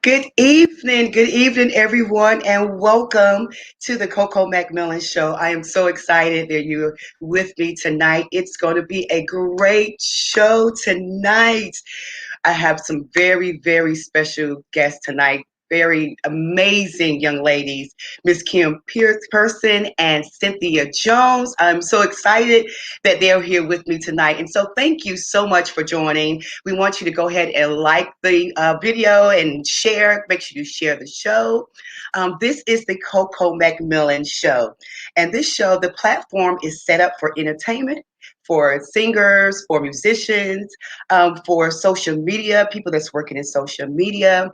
Good evening, everyone, and welcome to the Coco McMillan Show. I am so excited that you're with me tonight. It's going to be a great show tonight. I have some very special guests tonight. Very amazing young ladies, Miss Kim Pearson and Cynthia Jones. I'm so excited that they're here with me tonight. And so thank you so much for joining. We want you to go ahead and like the video and share. Make sure you share the show. This is the Coco McMillan Show. And this show, the platform is set up for entertainment, for singers, for musicians, for social media, people that's working in social media,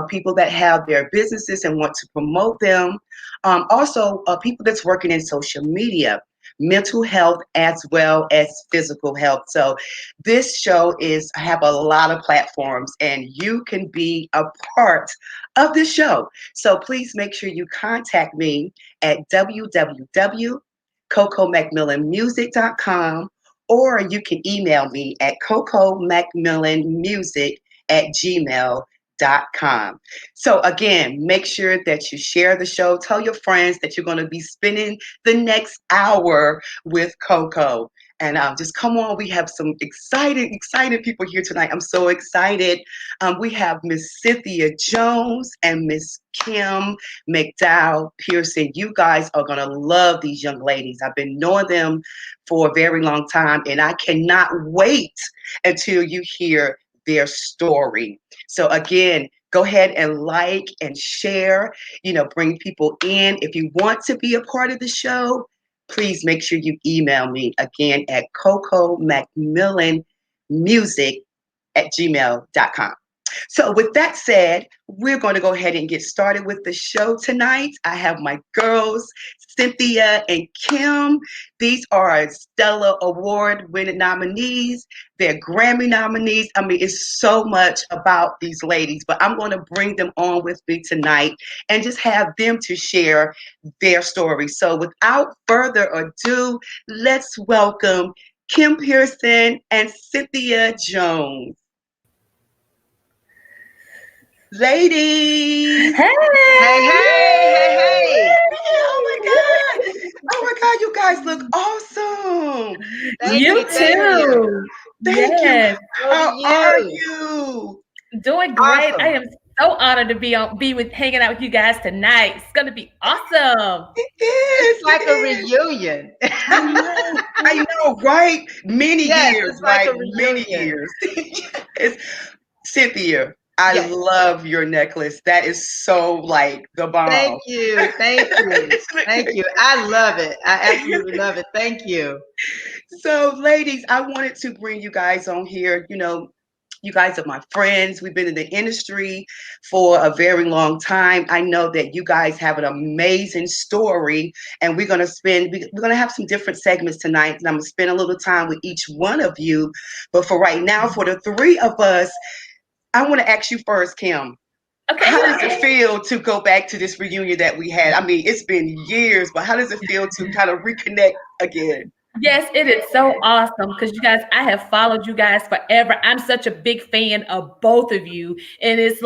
people that have their businesses and want to promote them. Also, people that's working in social media, mental health as well as physical health. So this show is have a lot of platforms and you can be a part of this show. So please make sure you contact me at www.cocomacmillanmusic.com, or you can email me at cocomacmillanmusic@gmail.com. So again, make sure that you share the show. Tell your friends that you're going to be spending the next hour with Coco. And just come on, we have some excited people here tonight. I'm so excited. We have Miss Cynthia Jones and Miss Kim McDowell Pearson. You guys are going to love these young ladies. I've been knowing them for a very long time, and I cannot wait until you hear their story. So again, go ahead and like and share, bring people in. If you want to be a part of the show, please make sure you email me again at cocomacmillanmusic@gmail.com. So with that said, we're going to go ahead and get started with the show tonight. I have my girls, Cynthia and Kim. These are Stella Award-winning nominees. They're Grammy nominees. I mean, it's so much about these ladies, but I'm going to bring them on with me tonight and just have them to share their story. So without further ado, let's welcome Kim Pearson and Cynthia Jones. Ladies. Hey, hey. Oh my God, you guys look awesome. You too. Thank you. How you. are you? Doing great. Awesome. I am so honored to be hanging out with you guys tonight. It's gonna be awesome. It's like a reunion. I know, right? Many years, it's like right? a reunion. Many years. Yes. Cynthia, I love your necklace. That is so like the bomb. Thank you. Thank you. I love it. I absolutely love it. Thank you. So, ladies, I wanted to bring you guys on here. You guys are my friends. We've been in the industry for a very long time. I know that you guys have an amazing story, and we're going to have some different segments tonight, and I'm going to spend a little time with each one of you. But for right now, for the three of us, I want to ask you first, Kim. Okay. How does it feel to go back to this reunion that we had? I mean, it's been years, but how does it feel to kind of reconnect again? Yes, it is so awesome because you guys, I have followed you guys forever. I'm such a big fan of both of you. And it's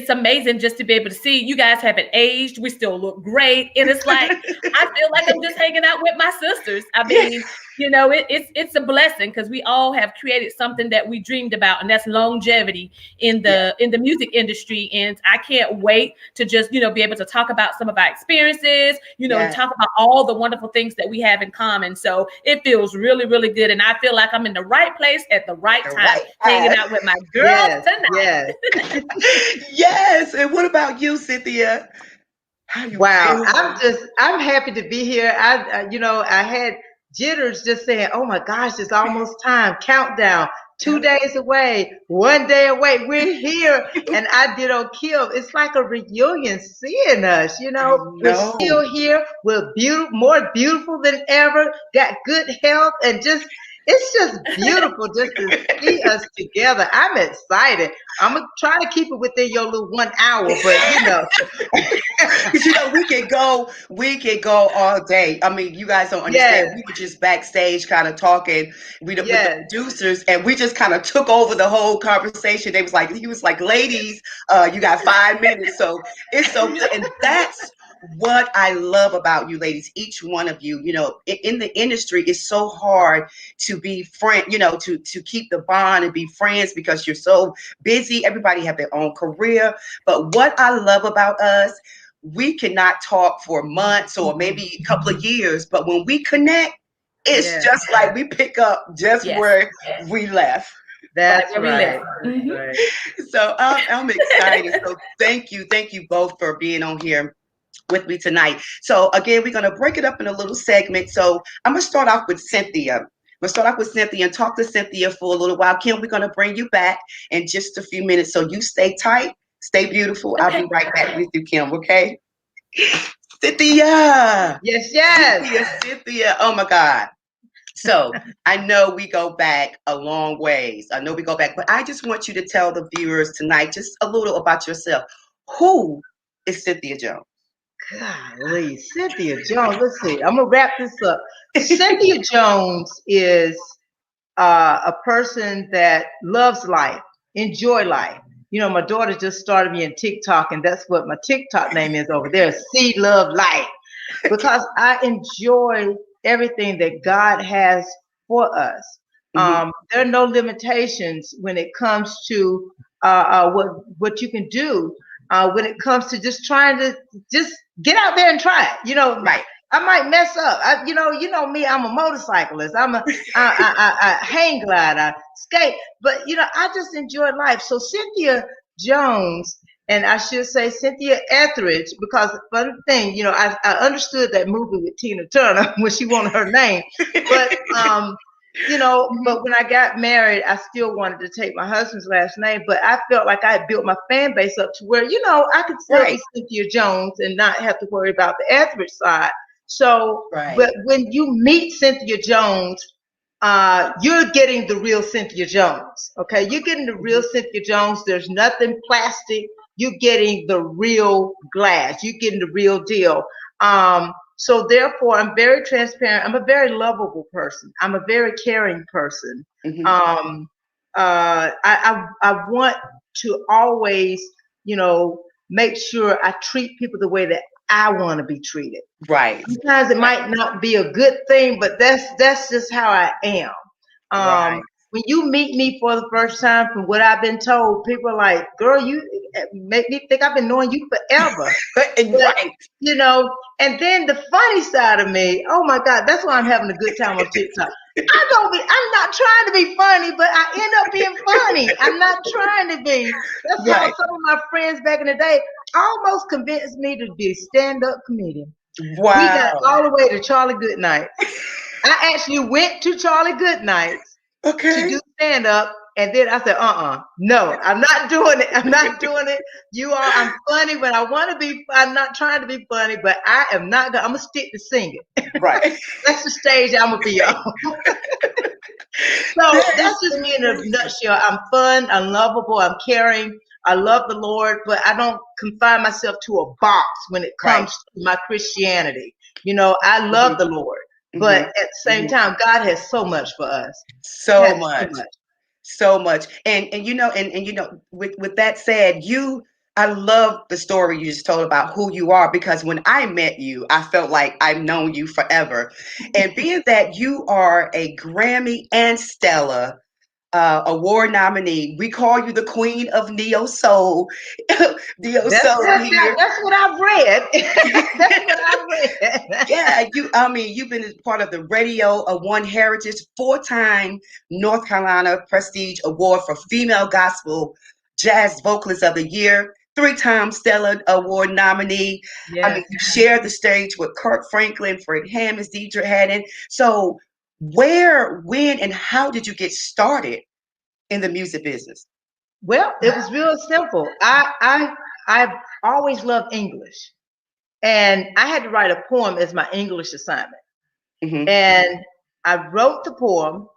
amazing just to be able to see you guys haven't aged. We still look great. And it's like, I feel like I'm just hanging out with my sisters. I mean, it's a blessing because we all have created something that we dreamed about, and that's longevity in the music industry. And I can't wait to just, be able to talk about some of our experiences, talk about all the wonderful things that we have in common. So it feels really, really good. And I feel like I'm in the right place at the right time, hanging out with my girls tonight. Yes. And what about you, Cynthia? Wow. I'm happy to be here. I had jitters just saying, oh my gosh, it's almost time. Countdown. 2 days away, 1 day away. We're here. And I did on Kim. It's like a reunion seeing us, We're still here. We're more beautiful than ever, got good health, and just, It's just beautiful just to see us together. I'm excited. I'm gonna try to keep it within your little 1 hour, but you know. Because we could go all day. I mean, you guys don't understand. Yes, We were just backstage, kind of talking with the yes, producers, and we just kind of took over the whole conversation. He was like, "Ladies, you got 5 minutes." So it's so good, and that's what I love about you, ladies. Each one of you, in the industry, it's so hard to be friend, to keep the bond and be friends because you're so busy. Everybody have their own career, but what I love about us, we cannot talk for months or maybe a couple of years, but when we connect, it's yes. just like we pick up just Yes. where we left. That's Where we right. left. That's right. So I'm excited. So thank you both for being on here with me tonight. So again, we're going to break it up in a little segment. So I'm going to start off with Cynthia. We'll start off with Cynthia and talk to Cynthia for a little while. Kim, we're going to bring you back in just a few minutes. So you stay tight, stay beautiful. I'll Okay. be right back with you, Kim, okay? Cynthia. Yes, yes. Cynthia. Oh my God. So I know we go back a long ways. I know we go back, but I just want you to tell the viewers tonight just a little about yourself. Who is Cynthia Jones? Golly, Cynthia Jones. Let's see. I'm gonna wrap this up. Cynthia Jones is a person that loves life, enjoy life. You know, my daughter just started me in TikTok, and that's what my TikTok name is over there. See, love, life, because I enjoy everything that God has for us. There are no limitations when it comes to what you can do. When it comes to just trying to just get out there and try it. You know, Right. I might mess up. You know me. I'm a motorcyclist. I hang glide. I skate. But I just enjoy life. So Cynthia Jones, and I should say Cynthia Etheridge, because funny thing, I understood that movie with Tina Turner when she wanted her name, but but when I got married, I still wanted to take my husband's last name, but I felt like I had built my fan base up to where, I could still be Cynthia Jones and not have to worry about the Etheridge side. So, but when you meet Cynthia Jones, you're getting the real Cynthia Jones. Okay. You're getting the real Cynthia Jones. There's nothing plastic. You're getting the real glass. You're getting the real deal. So therefore, I'm very transparent. I'm a very lovable person. I'm a very caring person. I want to always, make sure I treat people the way that I want to be treated. Right. Sometimes it might not be a good thing, but that's just how I am. When you meet me for the first time, from what I've been told, people are like, "Girl, you make me think I've been knowing you forever." But, and then the funny side of me, oh my God, that's why I'm having a good time on TikTok. I'm not trying to be funny, but I end up being funny. I'm not trying to be. That's how some of my friends back in the day almost convinced me to be a stand-up comedian. Wow. We got all the way to Charlie Goodnight. I actually went to Charlie Goodnight's to do stand-up, and then I said, no, I'm not doing it. I'm not doing it. I'm funny when I want to be. I'm not trying to be funny, but I am not gonna. I'm gonna stick to singing. Right. That's the stage I'm gonna be on. So that's just me in a nutshell. I'm fun. I'm lovable. I'm caring. I love the Lord, but I don't confine myself to a box when it comes to my Christianity. I love the Lord, but at the same time, God has so much for us. So much. And with that said, I love the story you just told about who you are, because when I met you, I felt like I've known you forever. And being that you are a Grammy and Stella award nominee, we call you the Queen of Neo Soul. That's what I've read. That's what I've read. Yeah, you've been part of the Radio One Heritage, 4-time North Carolina Prestige Award for Female Gospel Jazz Vocalist of the Year, 3-time Stella Award nominee. Yes. You shared the stage with Kirk Franklin, Fred Hammond, Deidre Haddon. So where, when, and how did you get started in the music business? Well, it was real simple. I've always loved English, and I had to write a poem as my English assignment. And I wrote the poem,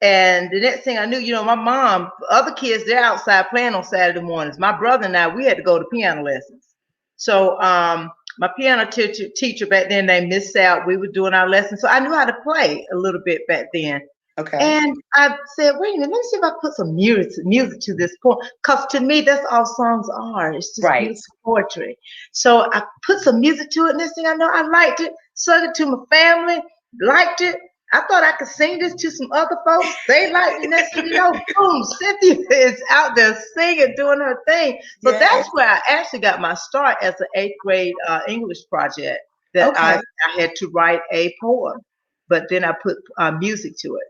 And the next thing I knew, my mom, other kids, they're outside playing on Saturday mornings. My brother and I, we had to go to piano lessons. So my piano teacher back then named Miss Sal, we were doing our lessons. So I knew how to play a little bit back then. Okay. And I said, wait a minute, let me see if I put some music to this poem. Because to me, that's all songs are. It's just beautiful poetry. So I put some music to it. Next thing I know, I liked it, sung it to my family, liked it. I thought I could sing this to some other folks. They liked it. Next thing you know, boom, Cynthia is out there singing, doing her thing. So that's where I actually got my start as an 8th grade English project that I had to write a poem. But then I put music to it.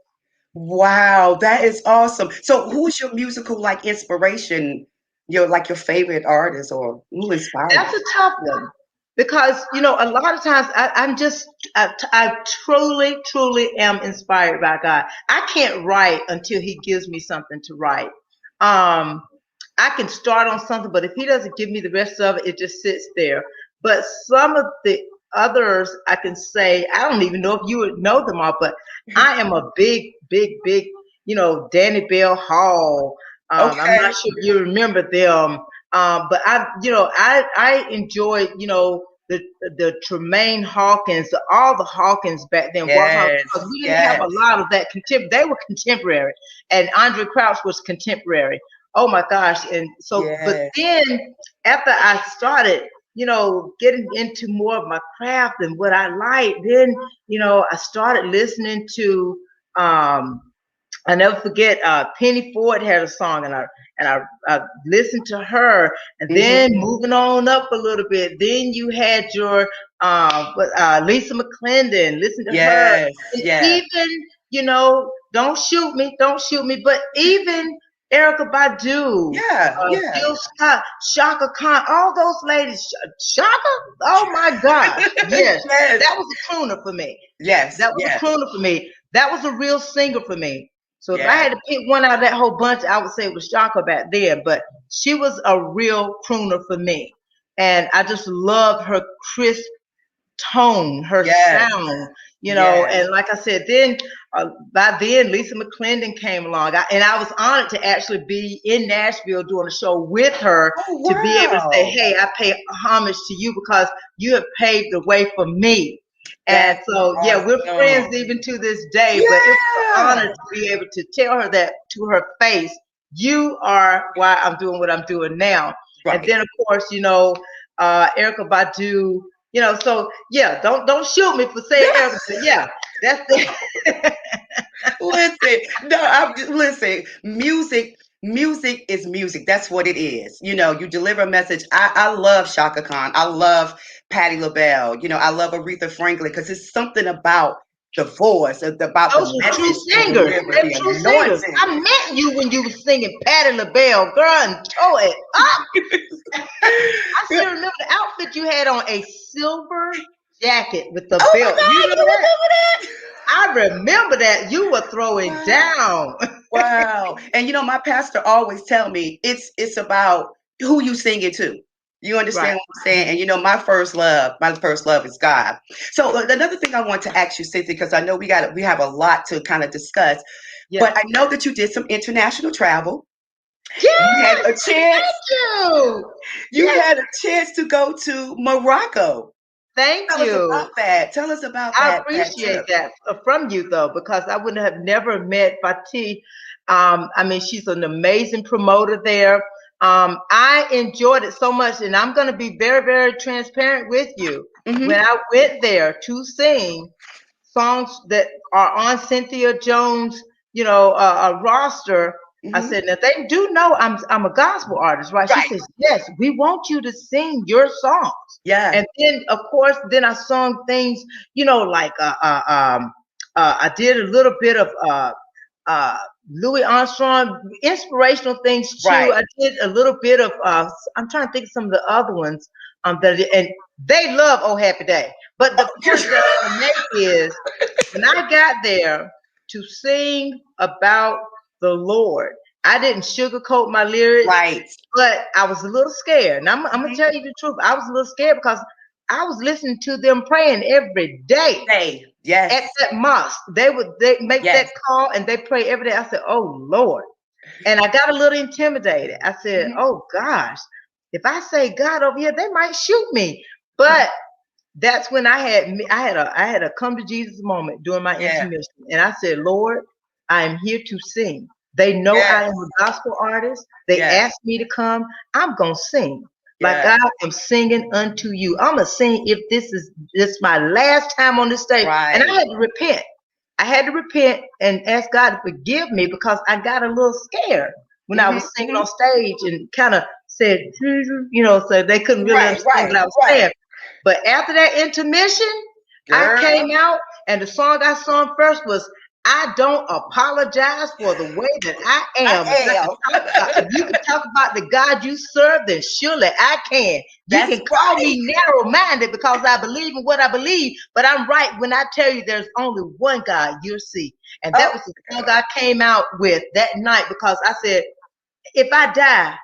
Wow, that is awesome. So who's your musical like inspiration? Your favorite artist, or who inspired you? That's a tough one. Because a lot of times I truly am inspired by God. I can't write until He gives me something to write. I can start on something, but if He doesn't give me the rest of it, it just sits there. But some of the others I can say, I don't even know if you would know them all, but I am a big Danny Bell Hall. I'm not sure if you remember them. But I enjoyed, the Tremaine Hawkins, all the Hawkins back then. Because we didn't have a lot of that they were contemporary, and Andre Crouch was contemporary. Oh my gosh! And so, but then after I started, getting into more of my craft and what I like, then I started listening to. I never forget. Penny Ford had a song, and I listened to her, and then moving on up a little bit, then you had your Lisa McClendon. Listen to her, and even don't shoot me, but even Erykah Badu, Jill Scott, Shaka Khan, all those ladies. Shaka, oh my gosh, yes, that was a crooner for me. That was a crooner for me. That was a real singer for me. So if I had to pick one out of that whole bunch, I would say it was Shaka back then. But she was a real crooner for me. And I just loved her crisp tone, her sound, and like I said, then by then Lisa McClendon came along, and I was honored to actually be in Nashville doing a show with her to be able to say, hey, I pay homage to you because you have paved the way for me. And so, we're friends even to this day, but it was an honor to be able to tell her that to her face, you are why I'm doing what I'm doing now. And then, of course, Erykah Badu, so don't shoot me for saying Erykah. That's it. Listen, music is music. That's what it is. You deliver a message. I love Shaka Khan. I love Patti LaBelle. I love Aretha Franklin because it's something about the voice, about those the were true singers. They're true singers. I met you when you were singing Patti LaBelle, girl, and toe it up. I still remember the outfit you had on, a silver jacket with the belt. You remember that? I remember that. You were throwing down. Wow. And my pastor always tell me it's about who you sing it to. You understand what I'm saying? And my first love is God. So another thing I want to ask you, Cynthia, because I know we have a lot to kind of discuss. But I know that you did some international travel. Yes, you had a chance. You had a chance to go to Morocco. Thank you. Tell us about that. I appreciate that from you, though, because I would have never met Fatih. She's an amazing promoter there. I enjoyed it so much, and I'm going to be very, very transparent with you. When I went there to sing songs that are on Cynthia Jones', a roster, I said, now they do know I'm a gospel artist, right? She says, yes, we want you to sing your songs. And then, of course, I sung things, like I did a little bit of Louis Armstrong, inspirational things too. I did a little bit of I'm trying to think of some of the other ones and they love Oh Happy Day. But the point that I make is when I got there to sing about the Lord, I didn't sugarcoat my lyrics, but I was a little scared. And I'm gonna tell you the truth. I was a little scared because I was listening to them praying every day. at Yes. that mosque. They make that Yes. call and they pray every day. I said, oh Lord. And I got a little intimidated. I said, Mhm. oh gosh, if I say God over here, they might shoot me. But that's when I had a come to Jesus moment during my Yeah. intermission. And I said, Lord, I am here to sing. They know I Yes. am a gospel artist. They Yes. asked me to come. I'm gonna sing. Like Yes. I am singing unto you. I'm gonna sing if this my last time on the stage. And I Right. had to repent. I had to repent and ask God to forgive me because I got a little scared when I was singing Hmm. on stage and kind of said, so they couldn't really Right. understand Right. what I was Right. saying. But after that intermission, I Girl. came out and the song I sung first was I don't apologize for the way that I am. I am. If you can talk about the God you serve, then surely I can. You That's can call right. me narrow-minded because I believe in what I believe, but I'm right when I tell you there's only one God you'll see. And that Oh, was the song I came out with that night because I said, if I die,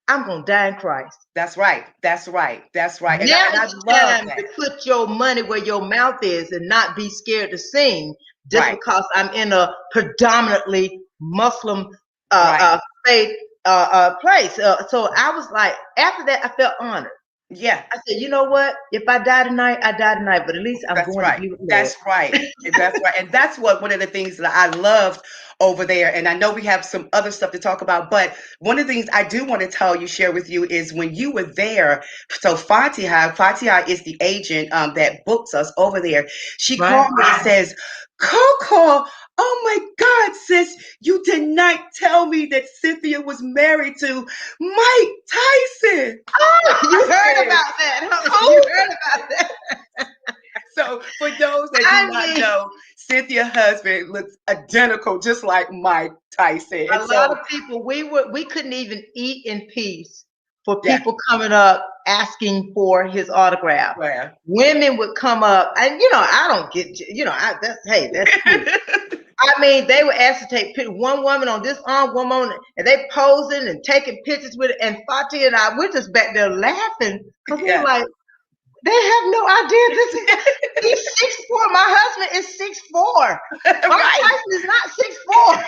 I'm going to die in Christ. that's right. That's right. That's right. And Now I is the love time that. to put your money where your mouth is and not be scared to sing just Right. because I'm in a predominantly Muslim Right. faith place. So I was like, after that, I felt honored. Yeah. I said, you know what? If I die tonight, I die tonight, but at least I'm That's going to right. be with the Lord. That's right. And that's right. And that's what one of the things that I loved over there. And I know we have some other stuff to talk about, but one of the things I do want to tell you, share with you, is when you were there. So Fatiha is the agent that books us over there. She Right? called me and says, Coco, oh my God, sis, you did not tell me that Cynthia was married to Mike Tyson. Oh, you I heard said, about that, huh? You oh. heard about that. So for those that do I not mean, know, Cynthia's husband looks identical, just like Mike Tyson. a And lot of so, people we couldn't even eat in peace for yeah, people coming up asking for his autograph. well. Women would come up, and I don't get, that's cool. I mean, they would ask to take one woman on this arm, one woman, and they posing and taking pictures with it. And Fatih and I, we're just back there laughing because we're Yeah. like, they have no idea this is. He's 6'4". My husband is 6'4". Mike Right. Tyson is not 6'4".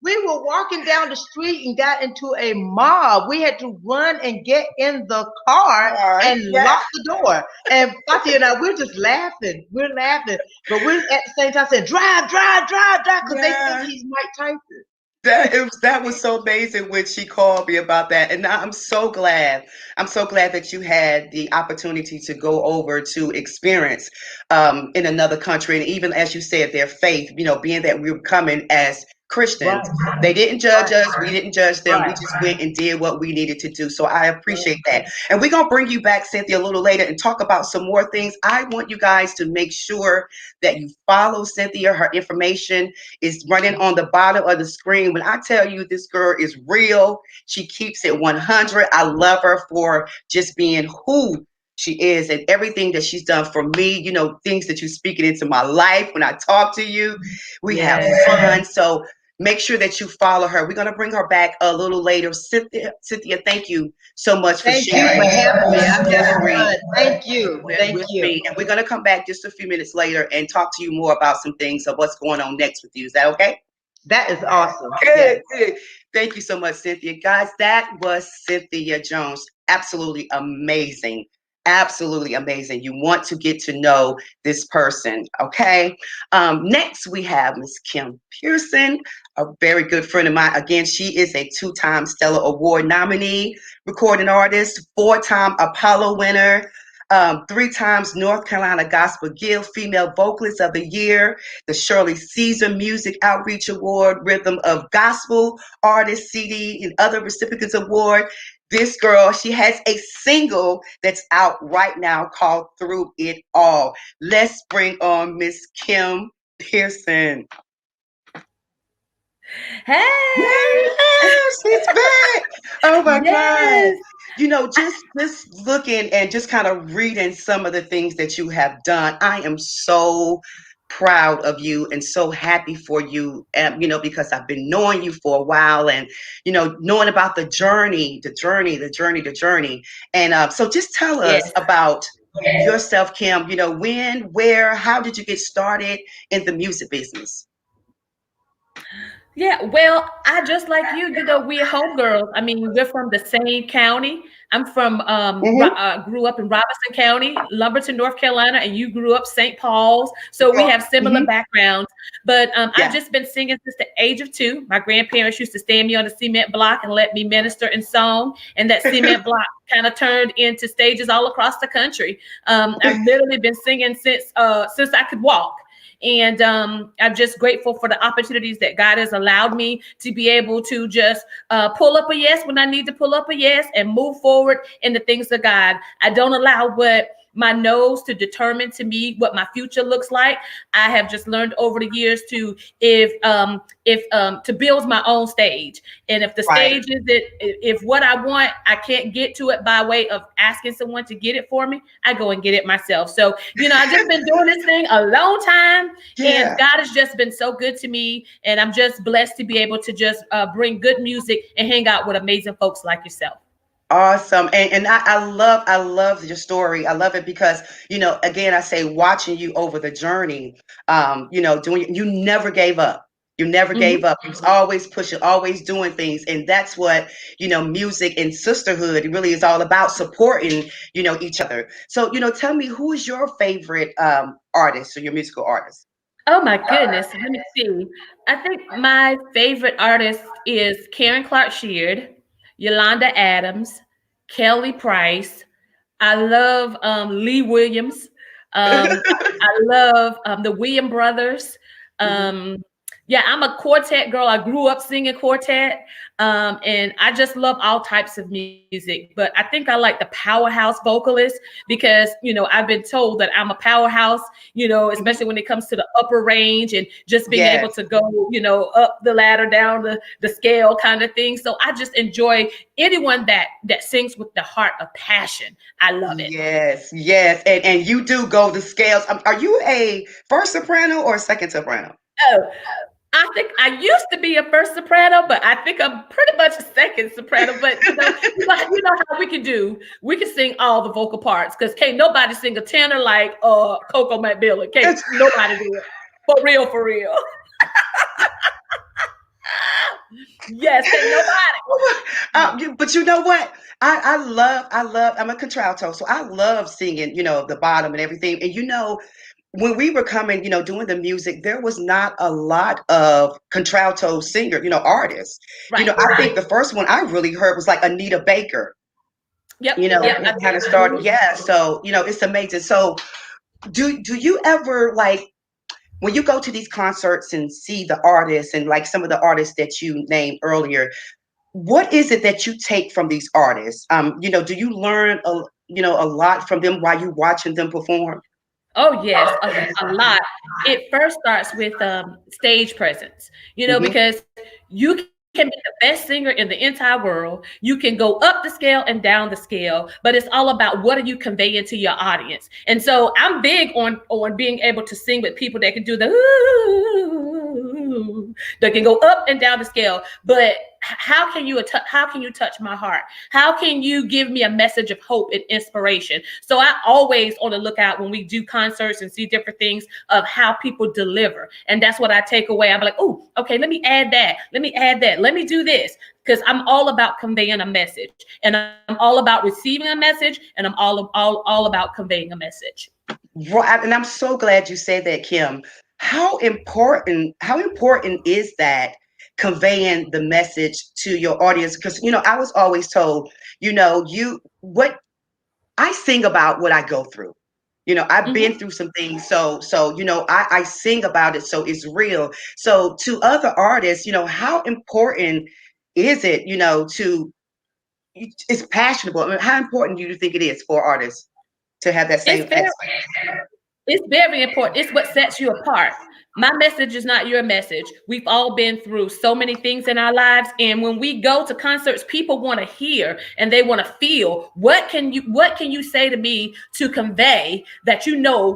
We were walking down the street and got into a mob. We had to run and get in the car All right. and Yeah. lock the door. And Fatih and I, we're just laughing. We're laughing. But we're at the same time saying, drive, drive, drive, drive, because they think Yeah. he's Mike Tyson. That was so amazing when she called me about that, and I'm so glad. I'm so glad that you had the opportunity to go over to experience in another country, and even as you said, their faith. Being that we were coming as Right, Christians, they didn't judge right, us. We didn't judge them. We right. just went and did what we needed to do. So I appreciate that, and we're gonna bring you back, Cynthia, a little later and talk about some more things. I want you guys to make sure that you follow Cynthia. Her information is running on the bottom of the screen. When I tell you this girl is real, she keeps it 100. I love her for just being who she is and everything that she's done for me. Things that you're speaking into my life when I talk to you. We have Yes. fun. So make sure that you follow her. We're going to bring her back a little later. Cynthia, thank you so much for Thank you sharing for having me. your I'm having story fun. Thank you. Thank with you. me. And we're going to come back just a few minutes later and talk to you more about some things of what's going on next with you. Is that okay? That is awesome. Yes. Good, good. Thank you so much, Cynthia. Guys, that was Cynthia Jones. Absolutely amazing. Absolutely amazing. You want to get to know this person, okay? Next, we have Miss Kim Pearson, a very good friend of mine. Again, she is a 2-time Stellar Award nominee, recording artist, 4-time Apollo winner, 3 times North Carolina Gospel Guild Female Vocalist of the Year, the Shirley Caesar Music Outreach Award, Rhythm of Gospel Artist CD, and other recipients award. This girl, she has a single that's out right now called Through It All. Let's bring on Miss Kim Pearson. Hey. Yes, she's back. Oh my God. Yes. Just looking and just kind of reading some of the things that you have done, I am so proud of you and so happy for you, because I've been knowing you for a while and, knowing about the journey. And so just tell Yes. us about yourself, Kim, when, where, how did you get started in the music business? Yeah, well, I just like you, we're homegirls. I mean, we're from the same county. I'm from Hmm. grew up in Robinson County, Lumberton, North Carolina, and you grew up St. Paul's. So we have similar Hmm. backgrounds. But I've Yeah. just been singing since the age of 2. My grandparents used to stand me on a cement block and let me minister in song, and that cement block kind of turned into stages all across the country. I've literally been singing since I could walk. And I'm just grateful for the opportunities that God has allowed me to be able to just pull up a yes when I need to pull up a yes and move forward in the things of God. I don't allow what my nose to determine to me what my future looks like. I have just learned over the years to if to build my own stage. And if the Right. stage is it, if what I want, I can't get to it by way of asking someone to get it for me, I go and get it myself. So, I've just been doing this thing a long time, and Yeah. God has just been so good to me. And I'm just blessed to be able to just bring good music and hang out with amazing folks like yourself. Awesome. And I love your story. I love it because, again, I say watching you over the journey, doing, you never gave up. You never Mhm. gave up. You was always pushing, always doing things. And that's what, music and sisterhood really is all about, supporting, each other. So, tell me, who is your favorite artist or your musical artist? Oh my goodness. Let me see. I think my favorite artist is Karen Clark Sheard, Yolanda Adams, Kelly Price. I love Lee Williams. I love the William brothers. Mhm. Um, yeah, I'm a quartet girl. I grew up singing quartet, and I just love all types of music. But I think I like the powerhouse vocalist because I've been told that I'm a powerhouse. Especially Mhm. when it comes to the upper range and just being able Yes. to go up the ladder, down the scale kind of thing. So I just enjoy anyone that sings with the heart of passion. I love it. Yes, yes, and you do go the scales. Are you a first soprano or a second soprano? Oh, I think I used to be a first soprano, but I think I'm pretty much a second soprano. But you know how we can do. We can sing all the vocal parts because can't nobody sing a tenor like Coco McMillan. Can't It's, nobody do it. For real, for real. Yes, can't nobody. but you know what? I love. I'm a contralto, so I love singing. The bottom and everything. And when we were coming, doing the music, there was not a lot of contralto singer, artists. Right. I think the first one I really heard was like Anita Baker. Yep. Yep. I Kind of did. started. Yeah. So it's amazing. So do you ever like, when you go to these concerts and see the artists and like some of the artists that you named earlier, what is it that you take from these artists? Do you learn a lot from them while you watching them perform? Oh yes, a lot. It first starts with stage presence, Hmm. because you can be the best singer in the entire world. You can go up the scale and down the scale, but it's all about what are you conveying to your audience. And so I'm big on being able to sing with people that can do the ooh, that can go up and down the scale. But how can you touch my heart? How can you give me a message of hope and inspiration? So I always on the lookout when we do concerts and see different things of how people deliver. And that's what I take away. I'm like, oh, okay, let me add that. Let me add that. Let me do this. Because I'm all about conveying a message. And I'm all about receiving a message. And I'm all about conveying a message. Right, and I'm so glad you said that, Kim. How important is that, conveying the message to your audience? Because I was always told, you what I sing about what I go through. I've been Mhm. through some things, so I sing about it, so it's real. So to other artists, how important is it, to it's passionable. I mean, how important do you think it is for artists to have that It's same very It's very important. It's what sets you apart. My message is not your message. We've all been through so many things in our lives. And when we go to concerts, people want to hear and they want to feel what can you say to me to convey that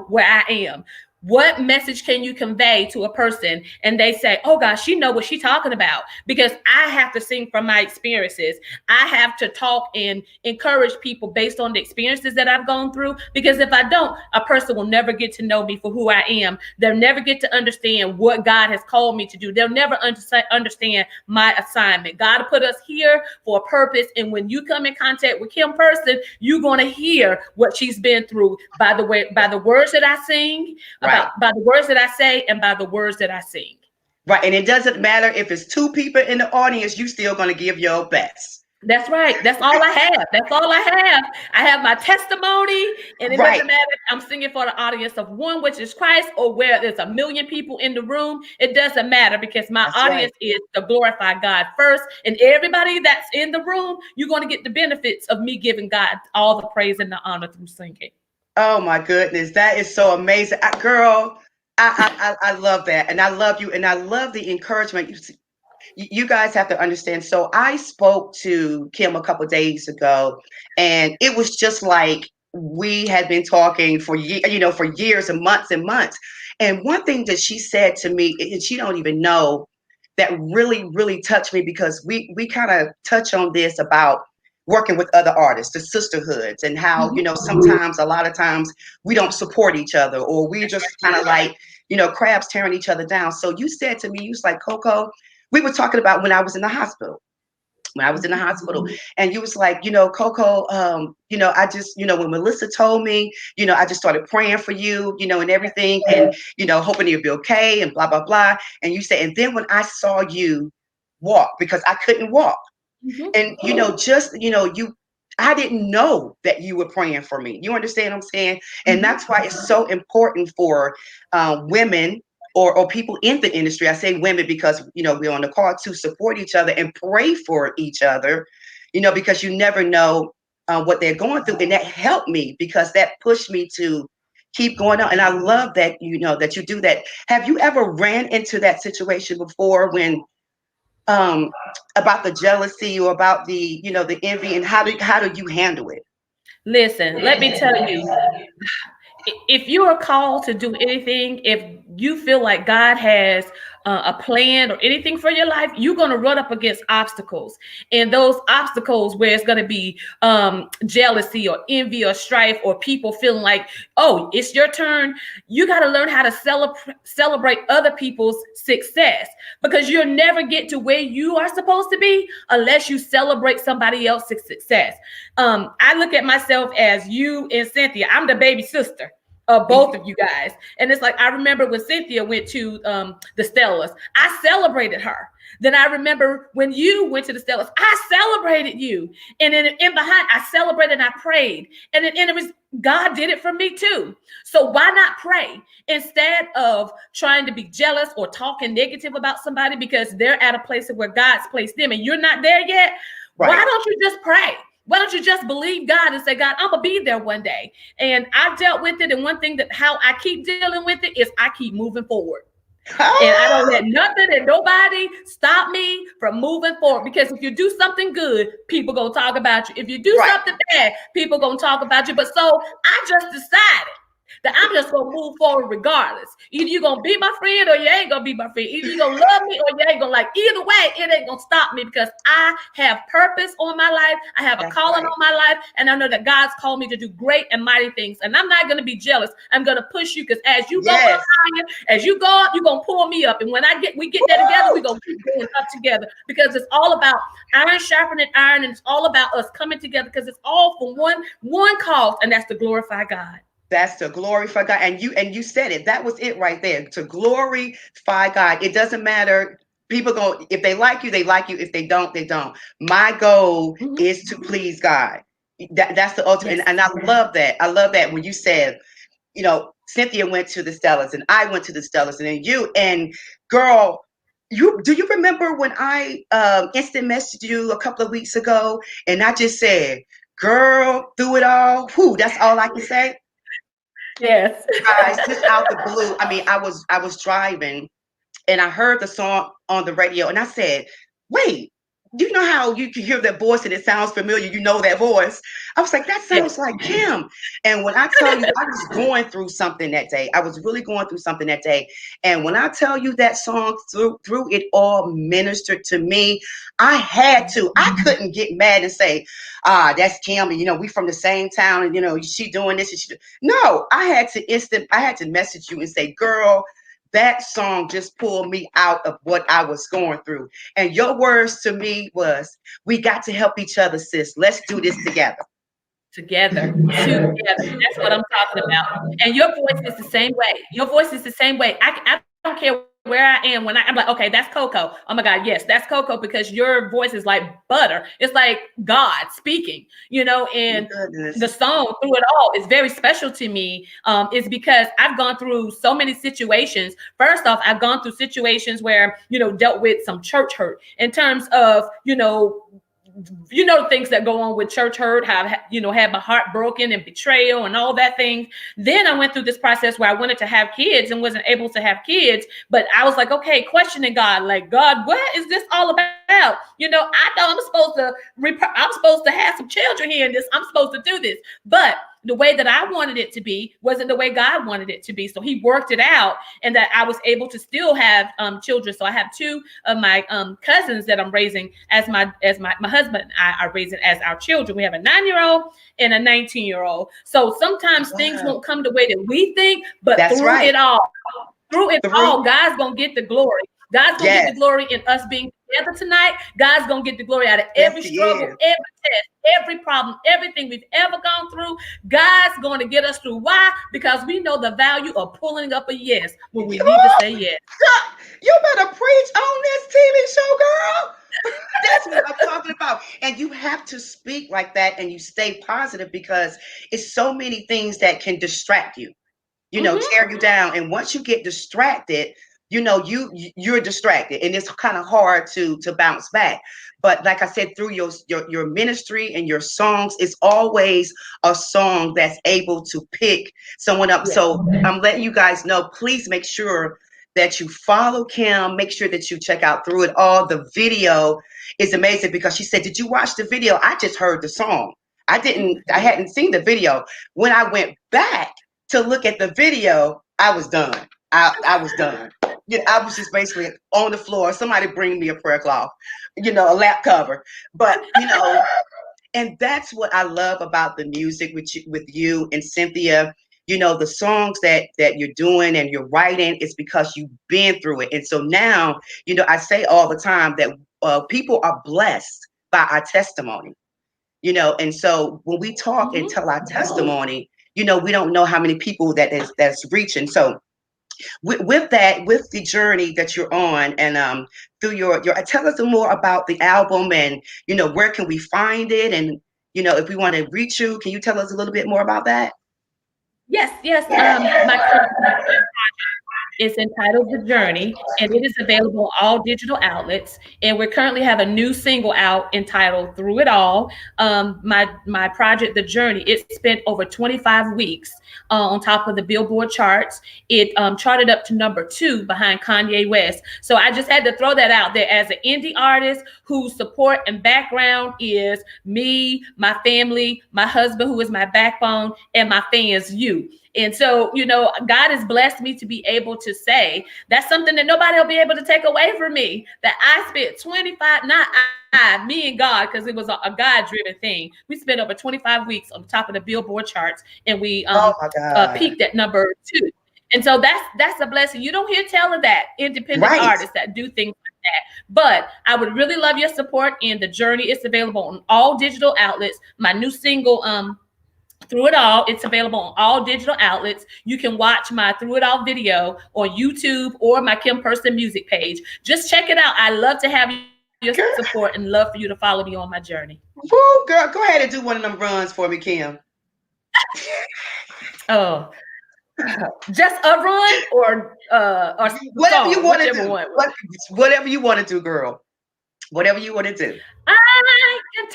where I am? What message can you convey to a person and they say, oh gosh, she know what she's talking about? Because I have to sing from my experiences. I have to talk and encourage people based on the experiences that I've gone through. Because if I don't, a person will never get to know me for who I am. They'll never get to understand what God has called me to do. They'll never understand my assignment. God put us here for a purpose. And when you come in contact with Kim person, you're going to hear what she's been through by the words that I sing, Right. by the words that I say, and by the words that I sing. Right. And it doesn't matter if it's two people in the audience, you still going to give your best. That's right. That's all I have. That's all I have. I have my testimony, and it doesn't matter if I'm singing for the audience of one, which is Christ, or where there's a million people in the room. It doesn't matter, because my audience is to glorify God first. And everybody that's in the room, you're going to get the benefits of me giving God all the praise and the honor through singing. Oh my goodness, that is so amazing, girl. I love that, and I love you, and I love the encouragement. You guys have to understand. So I spoke to Kim a couple days ago, and it was just like we had been talking for years and months and months. And one thing that she said to me, and she don't even know, that really, really touched me, because we kind of touch on this about working with other artists, the sisterhoods, and how, sometimes, a lot of times, we don't support each other, or we just kind of like, crabs tearing each other down. So you said to me, you was like, Coco, we were talking about when I was in the hospital. And you was like, Coco, I just, when Melissa told me, I just started praying for you, and everything, and, hoping you'd be okay, and blah, blah, blah. And you said, and then when I saw you walk, because I couldn't walk, and, I didn't know that you were praying for me. You understand what I'm saying? And that's why it's so important for women, or people in the industry. I say women because, we're on the call, to support each other and pray for each other, because you never know what they're going through. And that helped me, because that pushed me to keep going on. And I love that, that you do that. Have you ever ran into that situation before, when about the jealousy, or about the, the envy, and how do you handle it? Listen, let me tell you, if you are called to do anything, if you feel like God has a plan or anything for your life, you're going to run up against obstacles. And those obstacles, where it's going to be jealousy or envy or strife, or people feeling like, oh, it's your turn. You got to learn how to celebrate other people's success, because you'll never get to where you are supposed to be unless you celebrate somebody else's success. I look at myself as you and Cynthia. I'm the baby sister of both of you guys. And it's like, I remember when Cynthia went to the Stellas, I celebrated her. Then I remember when you went to the Stellas, I celebrated you. And then in behind, I celebrated and I prayed. And it was, God did it for me too. So why not pray instead of trying to be jealous or talking negative about somebody because they're at a place where God's placed them and you're not there yet? Right. Why don't you just pray? Why don't you just believe God and say, God, I'm going to be there one day? And I've dealt with it. And one thing that how I keep dealing with it is I keep moving forward. And I don't let nothing and nobody stop me from moving forward. Because if you do something good, people going to talk about you. If you do something bad, people going to talk about you. But so I just decided that I'm just going to move forward regardless. Either you're going to be my friend or you ain't going to be my friend. Either you're going to love me or you ain't going to like. Either way, it ain't going to stop me, because I have purpose on my life. I have a calling on my life. And I know that God's called me to do great and mighty things. And I'm not going to be jealous. I'm going to push you, because as you go up higher, as you go up, you're going to pull me up. And when we get there together, we're going to keep going up together, because it's all about iron sharpening iron. And it's all about us coming together, because it's all for one cause, and that's to glorify God. That's to glorify God. And you said it. That was it right there. To glorify God. It doesn't matter. People go, if they like you, they like you. If they don't, they don't. My goal is to please God. That's the ultimate. Yes. And I love that. I love that when you said, Cynthia went to the Stellas and I went to the Stellas, and then you, and girl, do you remember when I instant messaged you a couple of weeks ago, and I just said, girl, through it all, that's all I can say. Yes. Guys, just out the blue. I mean, I was driving and I heard the song on the radio and I said, wait, you know how you can hear that voice and it sounds familiar, you know that voice. I was like, that sounds like Kim. And when I tell you, I was going through something that day. I was really going through something that day. And when I tell you that song through it all ministered to me, I had to. I couldn't get mad and say, that's Kim, and we from the same town, and she doing this and no, I had to message you and say, girl, that song just pulled me out of what I was going through. And your words to me was, we got to help each other, sis. Let's do this together. Together. That's what I'm talking about. And your voice is the same way. Your voice is the same way. I don't care where I am when I'm like, okay, that's Coco. Oh my God, yes, that's Coco, because your voice is like butter. It's like God speaking, and the song through it all is very special to me. Is because I've gone through so many situations. First off, I've gone through situations where, dealt with some church hurt in terms of, things that go on with church hurt, had my heart broken and betrayal and all that thing. Then I went through this process where I wanted to have kids and wasn't able to have kids, but I was like, okay, questioning God, like, God, what is this all about? I know I'm supposed to have some children here and this, I'm supposed to do this, but the way that I wanted it to be wasn't the way God wanted it to be. So he worked it out, and that I was able to still have children. So I have two of my cousins that I'm raising as my husband and I are raising as our children. We have a 9-year-old and a 19-year-old. So sometimes things won't come the way that we think, but it all, God's gonna get the glory. God's gonna get the glory in us being together tonight. God's gonna get the glory out of every struggle, every test, every problem, everything we've ever gone through. God's going to get us through. Why? Because we know the value of pulling up a yes when we need to say yes. You better preach on this TV show, girl. That's what I'm talking about. And you have to speak like that, and you stay positive, because it's so many things that can distract you, tear you down. And once you get distracted, you're distracted, and it's kind of hard to bounce back. But like I said, through your ministry and your songs, it's always a song that's able to pick someone up. Yes. So I'm letting you guys know, please make sure that you follow Kim. Make sure that you check out Through It All. The video is amazing, because she said, did you watch the video? I just heard the song. I hadn't seen the video. When I went back to look at the video, I was done. I was done. I was just basically on the floor. Somebody bring me a prayer cloth, a lap cover. But, and that's what I love about the music with you and Cynthia. The songs that you're doing and you're writing is because you've been through it. And so now, I say all the time that people are blessed by our testimony, and so when we talk and tell our testimony, we don't know how many people that's reaching. So with the journey that you're on, and through your tell us more about the album, and where can we find it, and if we want to reach you, can you tell us a little bit more about that? Yes. My current project is entitled The Journey, and it is available on all digital outlets. And we currently have a new single out entitled Through It All. My project, The Journey, it spent over 25 weeks on top of the Billboard charts. It charted up to number 2 behind Kanye West. So I just had to throw that out there as an indie artist whose support and background is me, my family, my husband, who is my backbone, and my fans, you. And so, God has blessed me to be able to say that's something that nobody will be able to take away from me, that I spent 25, not me and God, because it was a God-driven thing. We spent over 25 weeks on the top of the Billboard charts, and we peaked at number 2. And so that's a blessing. You don't hear tell of that, independent artists that do things like that. But I would really love your support in The Journey. It's available on all digital outlets. My new single, Through It All, it's available on all digital outlets. You can watch my Through It All video on YouTube or my Kim Person music page. Just check it out. I love to have your support and love for you to follow me on my journey. Woo, girl, go ahead and do one of them runs for me, Kim. Oh, just a run or whatever you want to do. Whatever you want to do, girl. Whatever you want to do. I can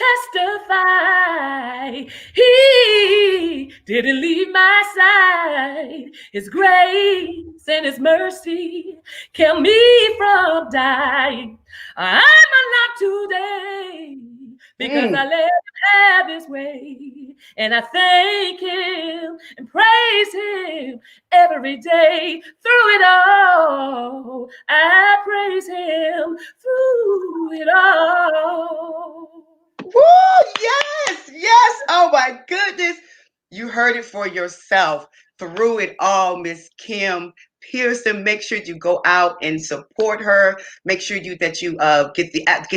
testify, he didn't leave my side. His grace and his mercy kept me from dying. I'm alive today because I let him have his way. And I thank him and praise him every day. Through it all, I praise him through it all. Woo! Yes, yes. Oh my goodness. You heard it for yourself. Through it all, Miss Kim Pearson. Make sure you go out and support her. Make sure that you get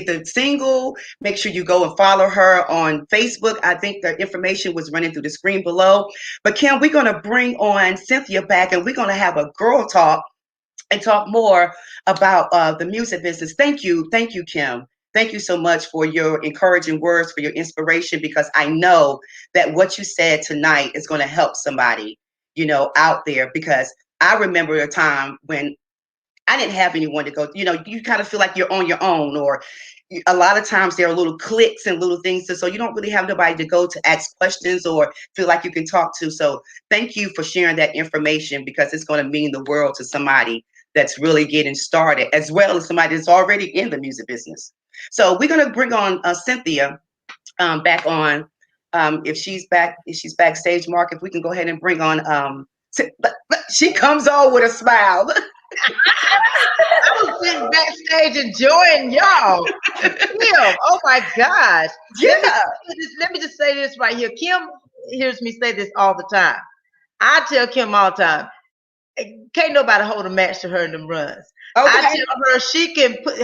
the single. Make sure you go and follow her on Facebook. I think the information was running through the screen below. But Kim, we're gonna bring on Cynthia back, and we're gonna have a girl talk and talk more about the music business. Thank you, Kim. Thank you so much for your encouraging words, for your inspiration, because I know that what you said tonight is going to help somebody, out there. Because I remember a time when I didn't have anyone to go, you kind of feel like you're on your own, or a lot of times there are little cliques and little things. So you don't really have nobody to go to ask questions or feel like you can talk to. So thank you for sharing that information, because it's going to mean the world to somebody that's really getting started, as well as somebody that's already in the music business. So we're going to bring on Cynthia back on. If she's backstage, Mark, if we can go ahead and bring on, but she comes on with a smile. I was sitting backstage enjoying y'all. Kim, oh my gosh. Yeah. Let me just say this right here. Kim hears me say this all the time. I tell Kim all the time, can't nobody hold a match to her in them runs. Okay. I tell her she can put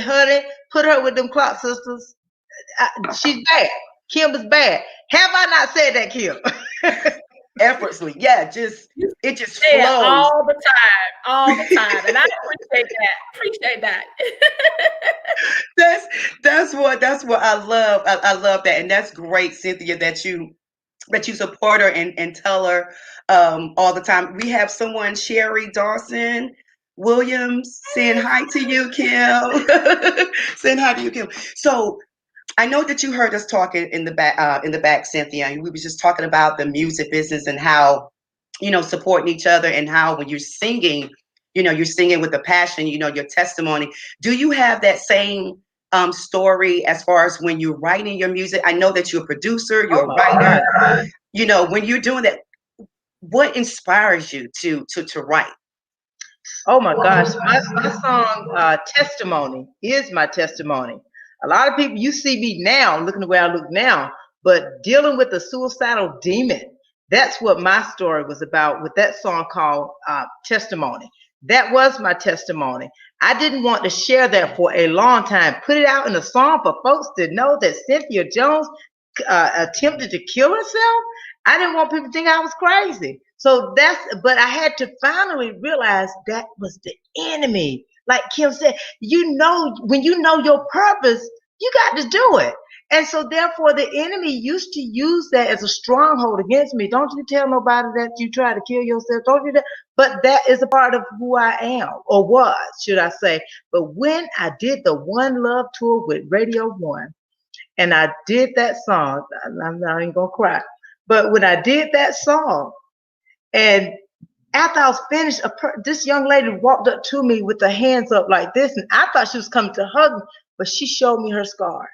her with them clock sisters. She's bad. Kim is bad. Have I not said that, Kim? Effortlessly, yeah, it just Yeah, flows all the time, and I appreciate that. that's what I love. I love that, and that's great, Cynthia, that you support her and tell her all the time. We have someone, Sherry Dawson Williams, saying hi to you, Kim. Saying hi to you, Kim. So I know that you heard us talking in the back, Cynthia, and we were just talking about the music business and how, supporting each other, and how when you're singing, you're singing with a passion, your testimony. Do you have that same story as far as when you're writing your music? I know that you're a producer, you're a writer. When you're doing that, what inspires you to write? Oh my gosh, my song Testimony is my testimony. A lot of people, you see me now, looking the way I look now, but dealing with a suicidal demon, that's what my story was about with that song called Testimony. That was my testimony. I didn't want to share that for a long time. Put it out in a song for folks to know that Cynthia Jones attempted to kill herself. I didn't want people to think I was crazy. So but I had to finally realize that was the enemy. Like Kim said, when you know your purpose, you got to do it. And so therefore the enemy used to use that as a stronghold against me. Don't you tell nobody that you try to kill yourself. Don't you? But that is a part of who I am, or was, should I say. But when I did the One Love tour with Radio One, and I did that song, I'm not even gonna cry. But when I did that song, and after I was finished, this young lady walked up to me with her hands up like this, and I thought she was coming to hug me, but she showed me her scars.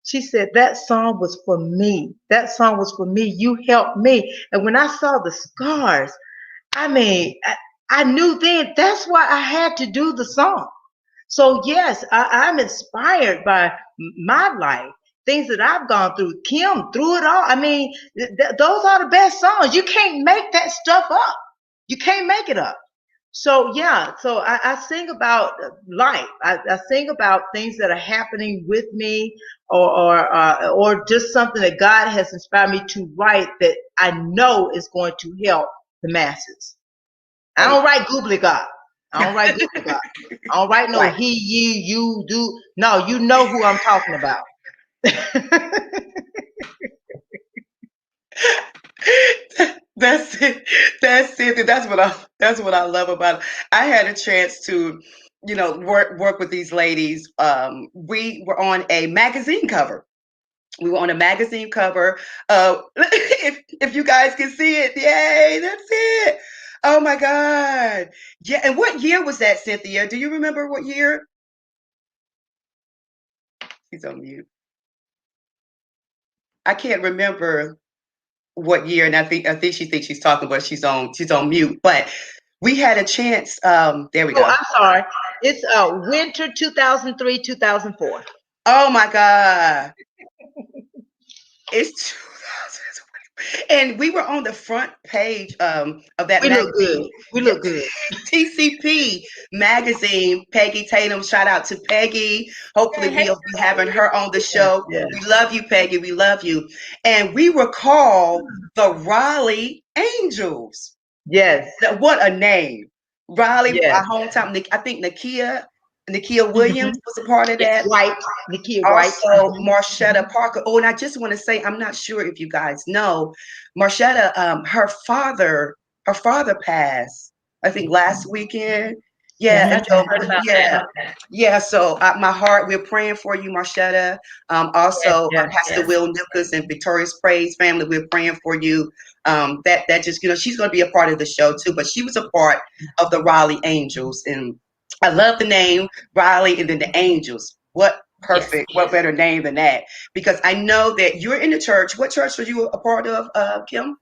She said, that song was for me. That song was for me. You helped me. And when I saw the scars, I mean, I knew then that's why I had to do the song. So yes, I'm inspired by my life, things that I've gone through. Kim, through it all. I mean, those are the best songs. You can't make that stuff up. You can't make it up. So yeah, so I sing about life. I sing about things that are happening with me, or just something that God has inspired me to write that I know is going to help the masses. I don't write gobbledygook. I don't write gobbledygook. I don't write no he, ye, you, do. No, you know who I'm talking about. That's it. That's it. That's what I love about it. I had a chance to, work with these ladies. We were on a magazine cover. We were on a magazine cover. If you guys can see it, yay! That's it. Oh my God. Yeah. And what year was that, Cynthia? Do you remember what year? She's on mute. I can't remember what year, and I think she thinks she's talking, but she's on mute. But we had a chance. There we Oh, go. I'm sorry. It's winter 2003, 2004. Oh my God. It's 2000. And we were on the front page of that We magazine. look good. We look good. TCP magazine. Peggy Tatum. Shout out to Peggy. Hopefully we'll be having her on the show. Yeah. We love you, Peggy. We love you. And we were called the Raleigh Angels. Yes. What a name. Raleigh, Yes. our hometown. I think Nakia Williams was a part of that. White. Nakia White. Also, Marshetta Parker. Oh, and I just want to say, I'm not sure if you guys know, Marshetta, her father passed, I think last weekend. Yeah, Yes, I heard about that. yeah. So my heart, we're praying for you, Marshetta. Also, Pastor Will Lucas and Victoria's Praise family, we're praying for you. That just, she's going to be a part of the show too, but she was a part of the Raleigh Angels, and I love the name Raleigh and then the Angels. What perfect, what better name than that? Because I know that you're in the church. What church were you a part of, Kim?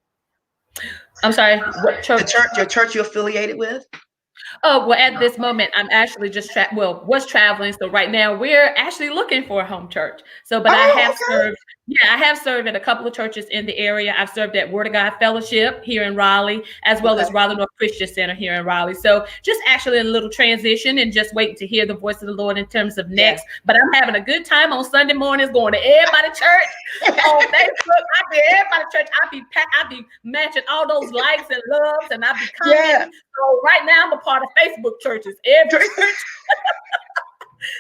I'm sorry, what church? Your church you're affiliated with? Oh, well, at this moment, I'm actually just was traveling. So right now we're actually looking for a home church. So, but I have served. Yeah, I have served at a couple of churches in the area. I've served at Word of God Fellowship here in Raleigh, as well as Raleigh North Christian Center here in Raleigh. So just actually a little transition and just waiting to hear the voice of the Lord in terms of next. But I'm having a good time on Sunday mornings, going to everybody church on Facebook. I be everybody church. I be matching all those likes and loves, and I be commenting. So right now I'm a part of Facebook churches. Every church.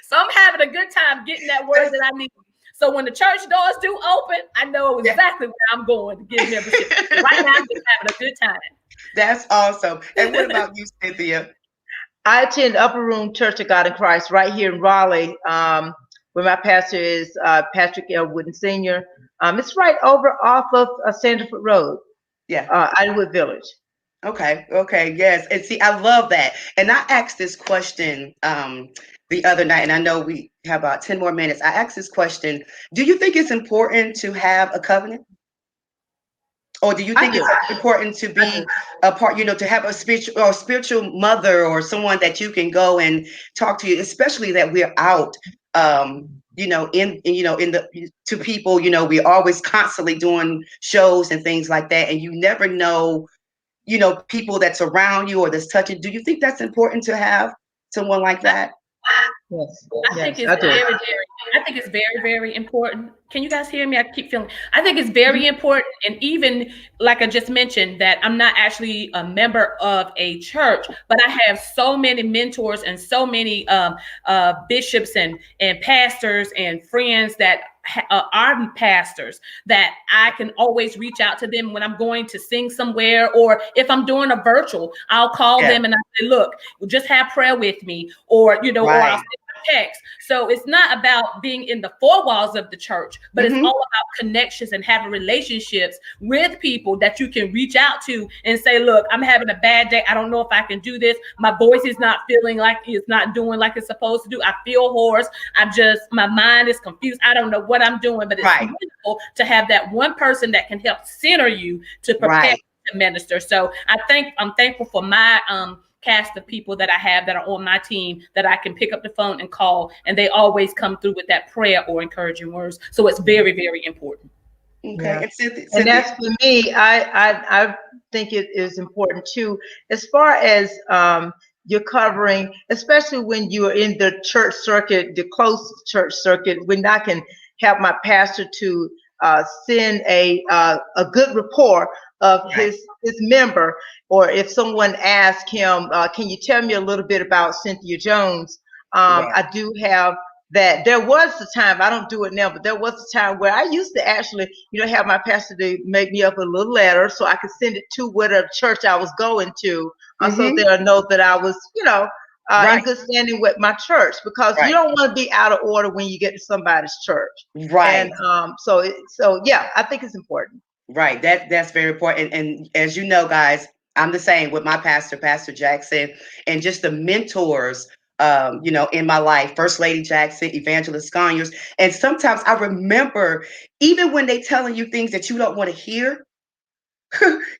So I'm having a good time getting that word that I need. So when the church doors do open, I know exactly where I'm going to get membership. Right now, I'm just having a good time. That's awesome. And what about you, Cynthia? I attend Upper Room Church of God in Christ right here in Raleigh, where my pastor is Patrick L. Wooden Sr. It's right over off of Sanderford Road. Yeah. Idlewood Village. Okay. Yes. And see, I love that. And I asked this question the other night, and I know we have about 10 more minutes. I asked this question: do you think it's important to have a covenant? Or do you think it's important to be a part, to have a spiritual mother or someone that you can go and talk to, especially that we're out, to people, we're always constantly doing shows and things like that. And you never know, people that's around you or that's touching. Do you think that's important to have someone like that? Yes. I think it's very, very important. Can you guys hear me? I keep feeling. I think it's very important, and even like I just mentioned, that I'm not actually a member of a church, but I have so many mentors and so many bishops and pastors and friends that are pastors that I can always reach out to them when I'm going to sing somewhere, or if I'm doing a virtual, I'll call them and I say, look, just have prayer with me, or or I'll send a text. So it's not about being in the four walls of the church, but it's all about connections and having relationships with people that you can reach out to and say, look, I'm having a bad day. I don't know if I can do this. My voice is not feeling like it's not doing like it's supposed to do. I feel hoarse. My mind is confused. I don't know what I'm doing, but it's wonderful to have that one person that can help center you to prepare to minister. So I'm thankful for my cast of people that I have that are on my team that I can pick up the phone and call, and they always come through with that prayer or encouraging words. So it's very, very important. Okay. Yeah. And that's for me. I think it is important too, as far as you're covering, especially when you're in the church circuit, the close church circuit, when I can help my pastor to send a good rapport of his member, or if someone asks him, can you tell me a little bit about Cynthia Jones? I do have that. There was a time, I don't do it now, but there was a time where I used to actually, have my pastor to make me up a little letter so I could send it to whatever church I was going to, so they'll know that I was, in good standing with my church, because you don't want to be out of order when you get to somebody's church. Right. And so yeah, I think it's important. Right. That's very important. And as you know, guys, I'm the same with my pastor, Pastor Jackson, and just the mentors in my life, First Lady Jackson, Evangelist Sconyers. And sometimes I remember, even when they telling you things that you don't want to hear,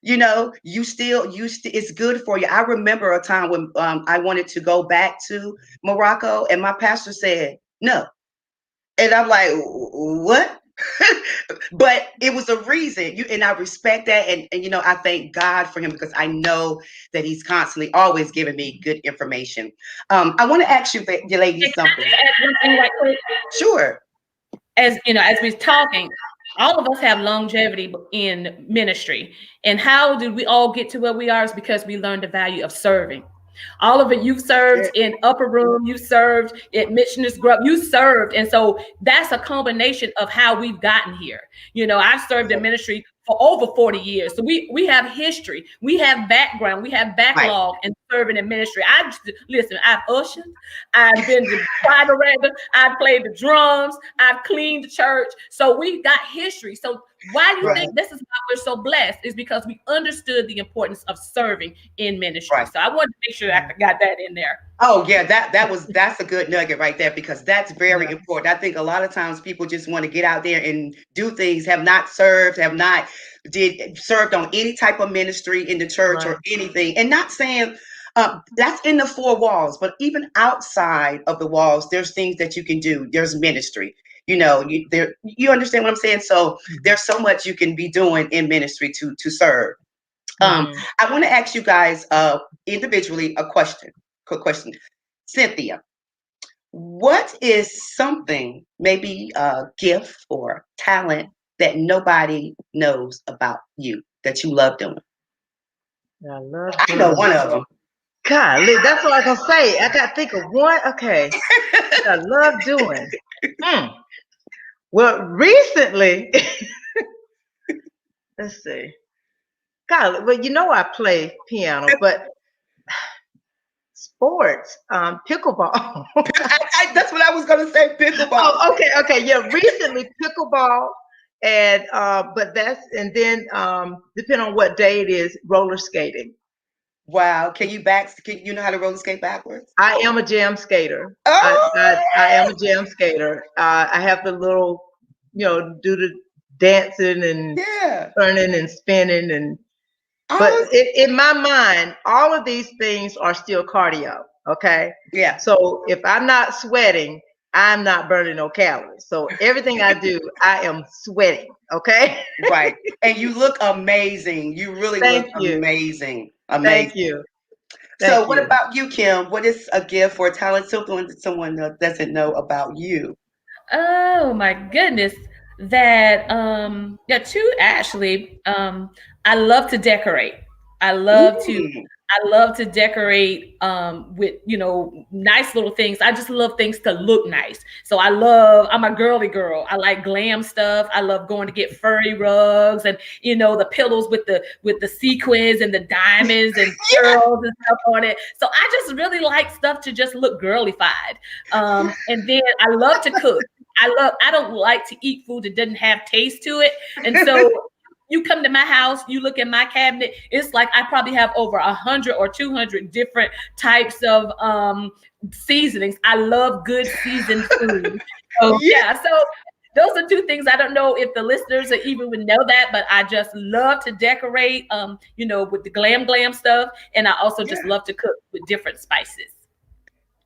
it's good for you. I remember a time when I wanted to go back to Morocco, and my pastor said no. And I'm like, what? But it was a reason. And I respect that. And I thank God for him, because I know that he's constantly always giving me good information. I want to ask you ladies something. One thing right quick? Sure. As we're talking, all of us have longevity in ministry. And how did we all get to where we are? Is because we learned the value of serving. All of it, you've served in upper room, you served at missioners group, you served. And so that's a combination of how we've gotten here. I've served in ministry for over 40 years. So we have history, we have background, we have backlog and serving in ministry. I've ushered, I've been the choir director, I've played the drums, I've cleaned the church. So we've got history. So why do you think this is why we're so blessed? Is because we understood the importance of serving in ministry. So I wanted to make sure I got that in there. Oh yeah, that's a good nugget right there, because that's very important. I think a lot of times people just want to get out there and do things, have not served on any type of ministry in the church or anything. And not saying that's in the four walls, but even outside of the walls, there's things that you can do. There's ministry. You understand what I'm saying? So there's so much you can be doing in ministry to serve. I want to ask you guys individually a question. Quick question. Cynthia, what is something, maybe a gift or talent, that nobody knows about you that you love doing? I know one of them. Golly, that's what I can say. I got to think of one. Okay. I love doing. Well, recently, let's see. Golly, well, I play piano, but sports, pickleball. That's what I was going to say, pickleball. Oh, okay. Yeah, recently pickleball, and then depending on what day it is, roller skating. Wow. Can you know how to roller skate backwards? I am a jam skater. I am a jam skater. I have the little, do the dancing and turning and spinning but in my mind, all of these things are still cardio. Okay. Yeah. So if I'm not sweating, I'm not burning no calories. So everything I do, I am sweating. Okay. Right. And you look amazing. You really look amazing. Amazing. Thank you. So what about you, Kim? What is a gift or a talent, something that someone doesn't know about you? Oh my goodness. That two actually. I love to decorate. I love to decorate with nice little things. I just love things to look nice. So I'm a girly girl. I like glam stuff. I love going to get furry rugs and the pillows with the sequins and the diamonds and pearls and stuff on it. So I just really like stuff to just look girlified. And then I love to cook. I don't like to eat food that doesn't have taste to it. And so you come to my house, you look in my cabinet, it's like I probably have over 100 or 200 different types of seasonings. I love good seasoned food. So so those are two things. I don't know if the listeners even would know that, but I just love to decorate, with the glam stuff. And I also just love to cook with different spices.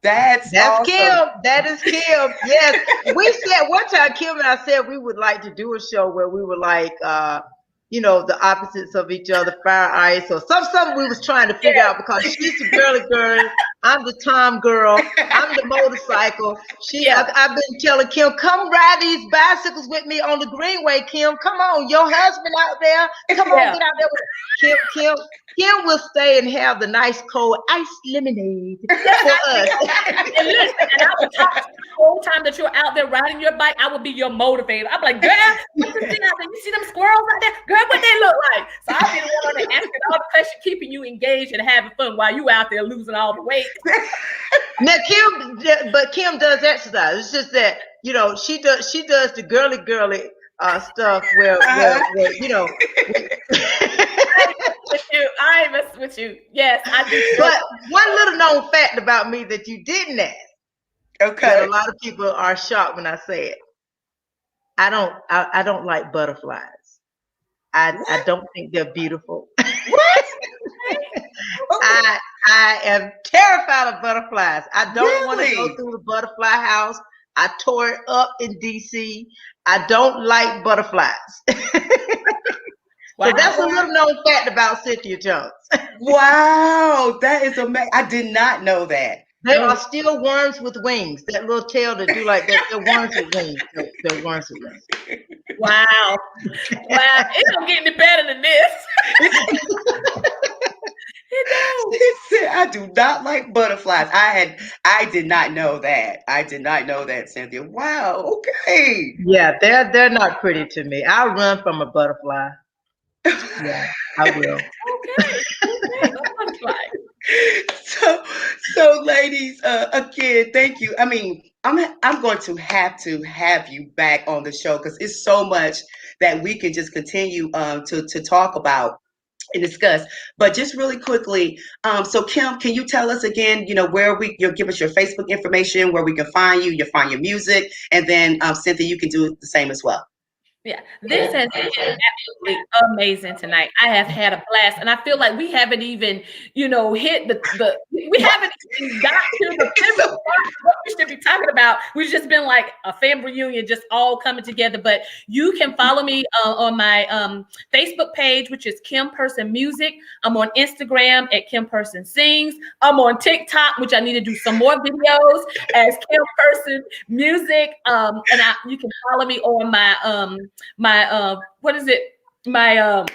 That's awesome. Kim. That is Kim. Yes. We said one time, Kim and I said we would like to do a show where we were like, the opposites of each other, fire, ice, or something we was trying to figure out, because she's the girly girl, I'm the Tom girl, I'm the motorcycle. I've been telling Kim, come ride these bicycles with me on the Greenway, Kim. Come on, your husband out there. Come on, get out there with Kim will stay and have the nice cold ice lemonade for us. And listen, and I would talk the whole time that you're out there riding your bike. I would be your motivator. I'm like, girl, what you see out there? You see them squirrels out there? Girl, what they look like? So I'll be the one that asking all the questions, keeping you engaged and having fun while you out there losing all the weight. Now Kim does exercise. It's just that she does the girly stuff where with you. I ain't messing with you. Yes, I do. But one little known fact about me that you didn't ask, that a Okay. lot of people are shocked when I say it. I don't like butterflies. I What? don't think they're beautiful. What? Okay. I am terrified of butterflies. I don't want to go Really? through the butterfly house. I tore it up in DC. I don't like butterflies. So Wow. that's a little known fact about Cynthia Jones. Wow, that is amazing. I did not know that. They Oh, are still worms with wings. That little tail that do like that. They're worms with wings. They're worms with wings. wow. Wow. It don't get any better than this. It don't. She said, I do not like butterflies. I did not know that. I did not know that, Cynthia. Wow, okay. Yeah, they're not pretty to me. I'll run from a butterfly. Yeah, I will. Okay. Okay. A butterfly. so so ladies, again, thank you. I mean, I'm going to have you back on the show because it's so much that we can just continue to talk about and discuss. But just really quickly, so Kim, can you tell us again, where you'll give us your Facebook information, where we can find you find your music, and then Cynthia, you can do the same as well. Yeah, this has been absolutely amazing tonight. I have had a blast, and I feel like we haven't even, hit we haven't even got to the pivotal So, part of what we should be talking about. We've just been like a family reunion, just all coming together. But you can follow me on my Facebook page, which is Kim Person Music. I'm on Instagram at Kim Person Sings. I'm on TikTok, which I need to do some more videos as Kim Person Music. You can follow me on my what is it? My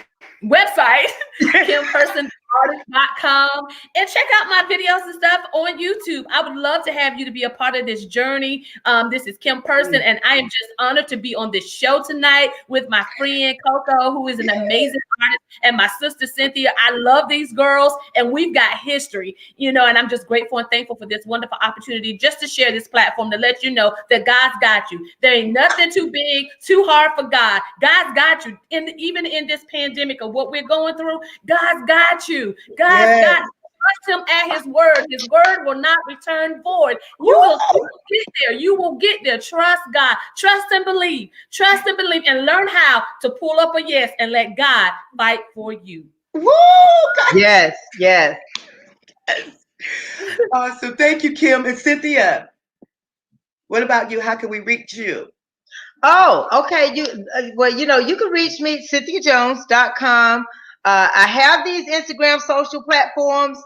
website, kimpersonartist.com, and check out my videos and stuff on YouTube. I would love to have you to be a part of this journey. This is Kim Person, and I am just honored to be on this show tonight with my friend Coco, who is an amazing artist, and my sister Cynthia. I love these girls, and we've got history, and I'm just grateful and thankful for this wonderful opportunity just to share this platform to let you know that God's got you. There ain't nothing too big, too hard for God. God's got you. Even in this pandemic of what we're going through, God's got you. God's got you. Trust him at his word. His word will not return void. You will get there. You will get there. Trust God. Trust and believe. Trust and believe, and learn how to pull up a yes and let God fight for you. woo, God. Yes. Awesome. Thank you, Kim and Cynthia. What about you? How can we reach you? Oh, okay. You can reach me cynthiajones.com. I have these Instagram social platforms.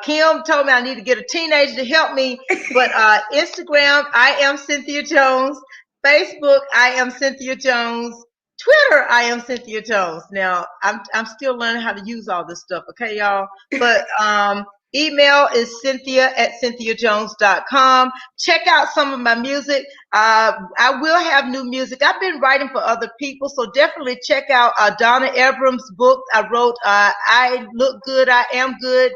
Kim told me I need to get a teenager to help me, but Instagram, I am Cynthia Jones. Facebook, I am Cynthia Jones. Twitter, I am Cynthia Jones. Now, I'm still learning how to use all this stuff, okay, y'all? But email is cynthia@cynthiajones.com. Check out some of my music. I will have new music. I've been writing for other people, so definitely check out Donna Abrams' book. I wrote I Look Good, I Am Good.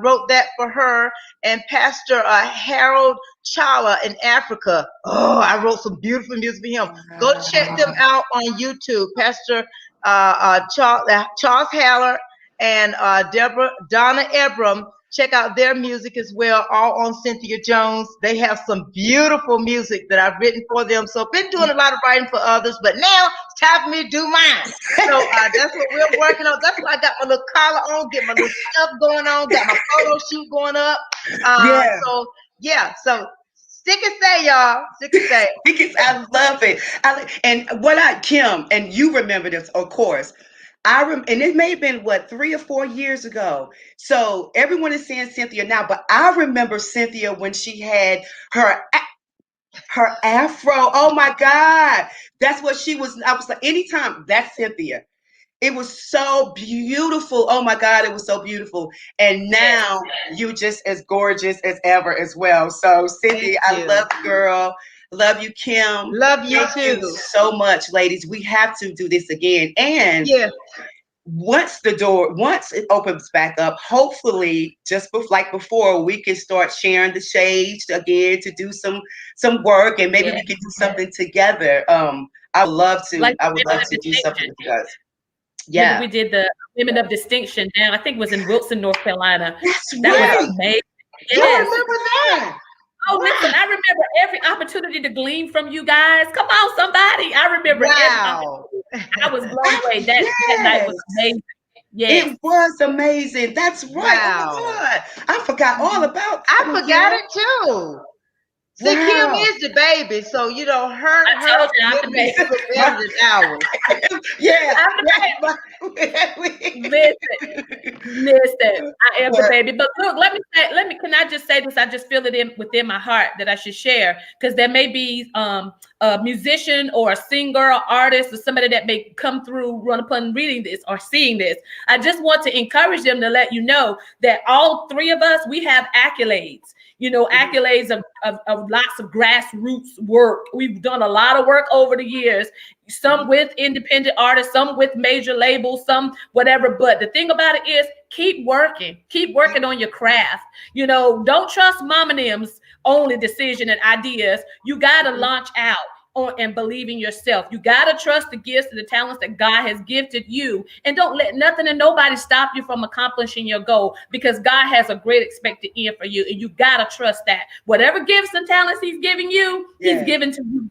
Wrote that for her, and Pastor Harold Chala in Africa. Oh, I wrote some beautiful music for him. Go check them out on YouTube. Pastor Charles Haller and Donna Abram. Check out their music as well, all on Cynthia Jones. They have some beautiful music that I've written for them. So I've been doing a lot of writing for others, but now it's time for me to do mine. So that's what we're working on. That's why I got my little collar on, get my little stuff going on, got my photo shoot going up. So stick and stay, y'all. Stick and stay. Because I love it. Kim, and you remember this, of course. And it may have been 3 or 4 years ago. So everyone is saying Cynthia now, but I remember Cynthia when she had her afro. Oh my God. That's what she was. I was like, anytime, that's Cynthia. It was so beautiful. Oh my God, it was so beautiful. And now you just as gorgeous as ever as well. So Cynthia, I love you, girl. Love you, Kim. Love you Thank too. you so much, ladies. We have to do this again. And once it opens back up, hopefully, just like before, we can start sharing the shades again to do some work, and maybe we can do something together. I would love to. Like I would love to do something with you guys. when Yeah, we did the Women of Distinction down, I think it was in Wilson, North Carolina. that's That was right. amazing. You Yes. remember that? Oh, listen, Wow. I remember every opportunity to glean from you guys. Come on, somebody. I remember every Wow. opportunity. I was blown away. That night was Yes. amazing. Yes. It was amazing. That's right. Oh Wow. my God. I forgot all about I oh forgot yeah. it too. See, Kim Wow. is the baby, so you know I her told you I'm the memory is baby. a little better than ours. Yeah. I'm the baby. Yeah. Listen. Listen, I am the But baby. But look, can I just say this? I just feel it within my heart that I should share because there may be a musician or a singer or artist or somebody that may come through, run upon reading this or seeing this. I just want to encourage them to let you know that all three of us, we have accolades. Accolades of lots of grassroots work. We've done a lot of work over the years, some with independent artists, some with major labels, some whatever. But the thing about it is keep working on your craft. Don't trust mom and them's only decision and ideas. You got to launch out and believe in yourself. You got to trust the gifts and the talents that God has gifted you, and don't let nothing and nobody stop you from accomplishing your goal, because God has a great expected end for you, and you got to trust that whatever gifts and talents he's giving you, he's given to you,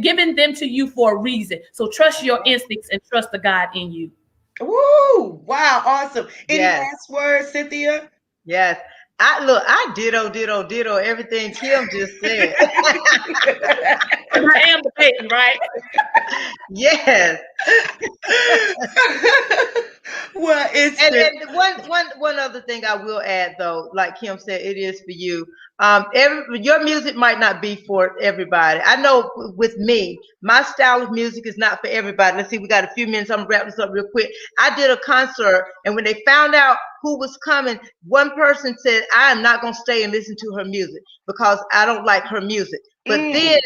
giving them to you for a reason. So trust your instincts and trust the God in you. woo! Wow, awesome. Any Yes, last words, Cynthia? yes. I ditto everything Kim just said. I am the baby, right? Yes. Well, it's And been one other thing I will add though, like Kim said, it is for you. Your music might not be for everybody. I know with me, my style of music is not for everybody. Let's see, we got a few minutes. I'm gonna wrap this up real quick. I did a concert, and when they found out who was coming, one person said, "I am not gonna stay and listen to her music because I don't like her music." But then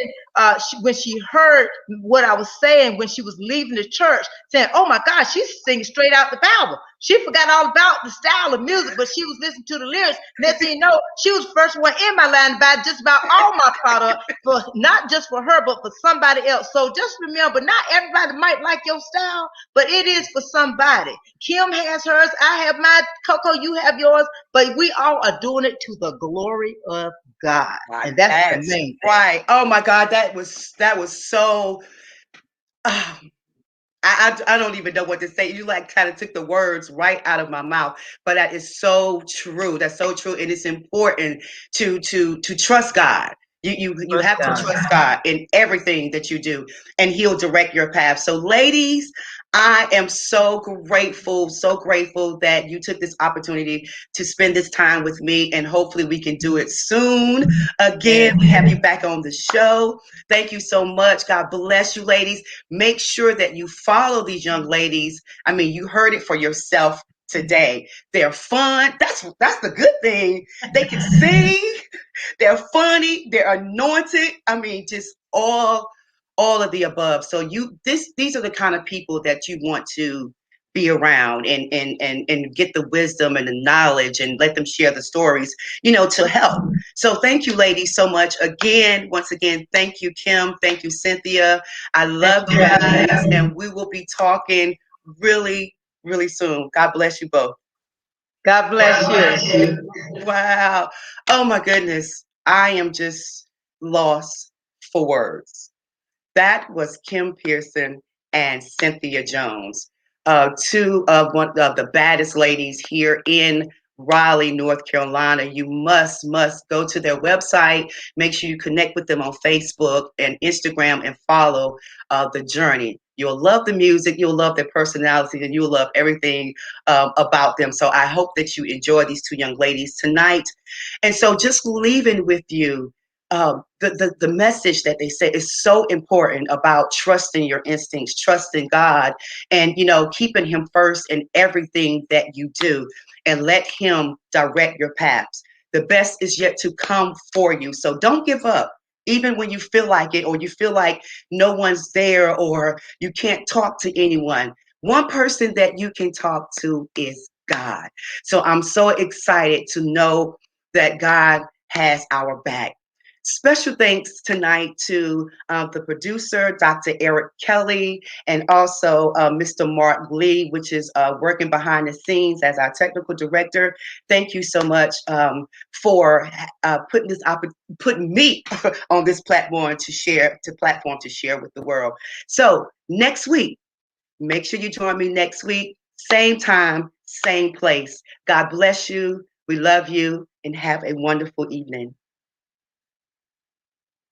when she heard what I was saying when she was leaving the church, saying, "Oh my God, she's singing straight out the Bible." She forgot all about the style of music, but she was listening to the lyrics. Next thing you know, she was the first one in my line to buy just about all my product, for not just for her, but for somebody else. So just remember, not everybody might like your style, but it is for somebody. Kim has hers, I have mine, Coco, you have yours, but we all are doing it to the glory of God. And that's the that's main thing. right. Oh my God, that was so. I don't even know what to say. You like kind of took the words right out of my mouth, but that is so true. That's so true, and it's important to trust God. You Trust have to God. trust God in everything that you do, and He'll direct your path. So, ladies, I am so grateful that you took this opportunity to spend this time with me, and hopefully we can do it soon. Again, we have you back on the show. Thank you so much. God bless you, ladies. Make sure that you follow these young ladies. I mean, you heard it for yourself today. They're fun. That's the good thing. They can sing. They're funny. They're anointed. I mean, just all of the above. So these are the kind of people that you want to be around and get the wisdom and the knowledge and let them share the stories, to help. So thank you, ladies, so much. Once again, thank you, Kim. Thank you, Cynthia. I Thank love you, you ladies. guys, and we will be talking really, really soon. God bless you both. God bless you. Wow. Oh my goodness. I am just lost for words. That was Kim Pearson and Cynthia Jones, two of one of the baddest ladies here in Raleigh, North Carolina. You must go to their website. Make sure you connect with them on Facebook and Instagram and follow the journey. You'll love the music, you'll love their personality, and you'll love everything about them. So I hope that you enjoy these two young ladies tonight. And so just leaving with you, the message that they say is so important about trusting your instincts, trusting God, and keeping Him first in everything that you do, and let Him direct your paths. The best is yet to come for you, so don't give up. Even when you feel like it, or you feel like no one's there, or you can't talk to anyone, one person that you can talk to is God. So I'm so excited to know that God has our back. Special thanks tonight to the producer, Dr. Eric Kelly, and also Mr. Mark Lee, which is working behind the scenes as our technical director. Thank you so much for putting me on this platform to share with the world. So next week, make sure you join me next week, same time, same place. God bless you. We love you, and have a wonderful evening.